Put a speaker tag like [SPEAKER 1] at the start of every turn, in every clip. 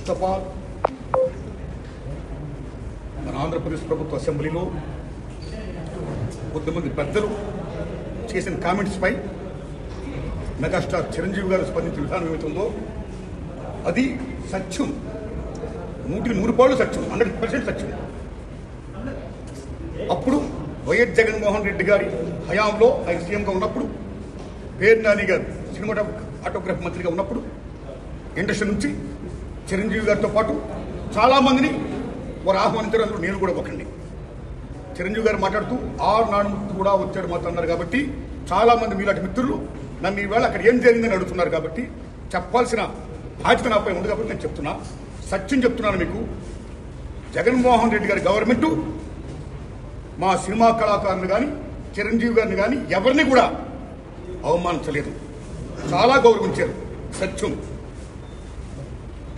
[SPEAKER 1] First of all మన ఆంధ్రప్రదేశ్ ప్రభుత్వ అసెంబ్లీలో కొంతమంది పెద్దలు చేసిన కామెంట్స్పై మెగాస్టార్ చిరంజీవి గారు స్పందించిన విధానం ఏమవుతుందో అది సత్యం, 100% సత్యం, 100% సత్యం. అప్పుడు వైఎస్ జగన్మోహన్ రెడ్డి గారి హయాంలో ఆయన సీఎంగా ఉన్నప్పుడు, పేరు నాని గారు సినిమాటోగ్రఫీ మంత్రిగా ఉన్నప్పుడు ఇండస్ట్రీ నుంచి చిరంజీవి గారితో పాటు చాలామందిని వారు ఆహ్వానించారు. అందులో నేను కూడా ఒకరిని. చిరంజీవి గారు మాట్లాడుతూ నాడు కూడా వచ్చాడు మాతో అన్నారు. కాబట్టి చాలామంది మీలాంటి మిత్రులు నన్ను ఈవేళ అక్కడ ఏం జరిగిందని అడుగుతున్నారు. కాబట్టి చెప్పాల్సిన బాధ్యత నాపై ఉంది. కాబట్టి నేను చెప్తున్నా, సత్యం చెప్తున్నాను మీకు. జగన్మోహన్ రెడ్డి గారి గవర్నమెంటు మా సినిమా కళాకారులు కానీ చిరంజీవి గారిని కానీ ఎవరిని కూడా అవమానించలేదు, చాలా గౌరవించారు. సత్యం.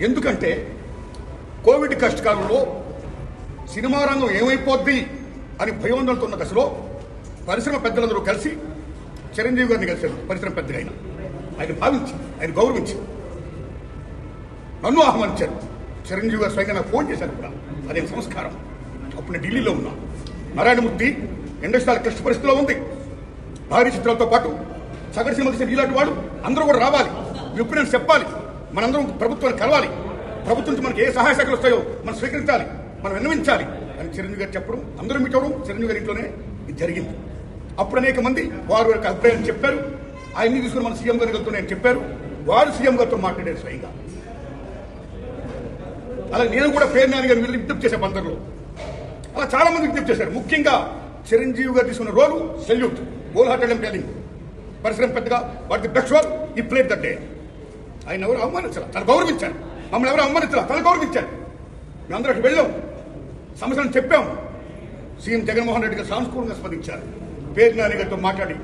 [SPEAKER 1] ఎందుకంటే కోవిడ్ కష్టకాలంలో సినిమా రంగం ఏమైపోద్ది అని భయోందనతో ఉన్న దశలో పరిశ్రమ పెద్దలందరూ కలిసి చిరంజీవి గారిని కలిశారు. పరిశ్రమ పెద్దగా ఆయన భావించి, ఆయన గౌరవించి నన్ను ఆహ్వానించారు. చిరంజీవి గారు స్వయంగా నాకు ఫోన్ చేశారు కూడా. అదే సంస్కారం. అప్పుడు నేను ఢిల్లీలో ఉన్నా. నారాయణమూర్తి ఇండస్ట్రీ క్లిష్ట పరిస్థితిలో ఉంది. భారీ చిత్రాలతో పాటు సగటు సినిమా తీసిన ఇలాంటి వాడు అందరూ కూడా రావాలి, ఎప్పుడు చెప్పాలి, మనందరం ప్రభుత్వాన్ని కలవాలి, ప్రభుత్వం నుంచి మనకి ఏ సహాయ శాఖలు వస్తాయో మనం స్వీకరించాలి, మనం విన్నవించాలి అని చిరంజీవి గారు చెప్పడం, అందరూ మీట్ అవ్వడం చిరంజీవి గారి ఇంట్లోనే ఇది జరిగింది. అప్పుడు అనేక మంది వారు యొక్క అభిప్రాయం చెప్పారు. ఆయన్ని తీసుకుని మన సీఎం గారి వెళ్తున్నాయని చెప్పారు. వారు సీఎం గారితో మాట్లాడారు స్వయంగా. అలా నేను కూడా పేరు నాని గారిని వెళ్ళి విజ్ఞప్తి చేసే బందర్లో అలా చాలా మంది విజ్ఞప్తి చేశారు. ముఖ్యంగా చిరంజీవి గారు తీసుకున్న రోలు salute, whole hearted I'm telling. పరిశ్రమ పెద్దగా వాటి బెస్ట్ రోల్ ఈ ప్లేట్ దట్ డే. ఆయన ఎవరు అవమానించారు, తను గౌరవించారు. మమ్మల్ని ఎవరు అవమానించారు, తను గౌరవించారు. మేమందరూ అటు వెళ్ళాం, సమస్యలను చెప్పాం. సీఎం జగన్మోహన్ రెడ్డి గారు సాంస్కృతికంగా స్పందించారు. పేరు నాని గారితో మాట్లాడి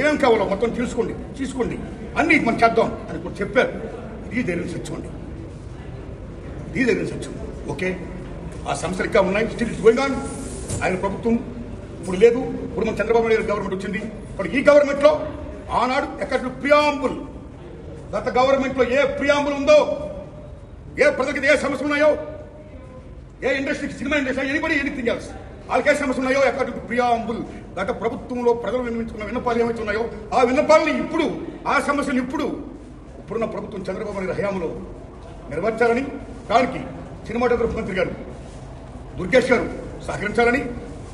[SPEAKER 1] ఏం కావాలో మొత్తం తీసుకోండి అన్ని మనం చేద్దాం అని కూడా చెప్పారు. ఇది ధైర్యం సత్యం అండి, ఇది ధైర్యం సత్యం. ఓకే, ఆ సమస్యలు ఇంకా ఉన్నాయి. Still it's going on. ఆయన ప్రభుత్వం ఇప్పుడు లేదు. ఇప్పుడు మన చంద్రబాబు నాయుడు గవర్నమెంట్ వచ్చింది. ఇప్పుడు ఈ గవర్నమెంట్లో ఆనాడు ఎక్కడ ప్రియాంబుల్, గత గవర్నమెంట్లో ఏ ప్రియాంబుల్ ఉందో, ఏ ప్రజలకి ఏ సమస్యలు ఉన్నాయో, ఏ ఇండస్ట్రీకి, cinema industry, anybody anything else, వాళ్ళకి ఏ సమస్యలు ఉన్నాయో ఎక్కడ ప్రియాంబుల్ గత ప్రభుత్వంలో ప్రజలు విన్నవించుకున్న విన్నపాలు ఏమైతే ఉన్నాయో ఆ విన్నపాలని ఇప్పుడు, ఆ సమస్యలు ఇప్పుడున్న ప్రభుత్వం చంద్రబాబు నాయుడు హయాంలో నెరవేర్చాలని, దానికి సినిమాటోగ్రఫీ మంత్రి గారు దుర్గేష్ గారు సహకరించాలని,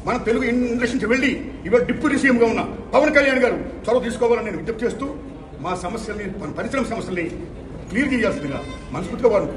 [SPEAKER 1] మన తెలుగు ఇండస్ట్రీ వెళ్ళి ఇవాళ డిప్యూటీ సీఎంగా ఉన్న పవన్ కళ్యాణ్ గారు చొరవ తీసుకోవాలని నేను విజ్ఞప్తి చేస్తూ మా సమస్యల్ని, మన పరిశ్రమ సమస్యల్ని క్లియర్ చేయాల్సిందిగా మనస్ఫూర్తిగా వారిని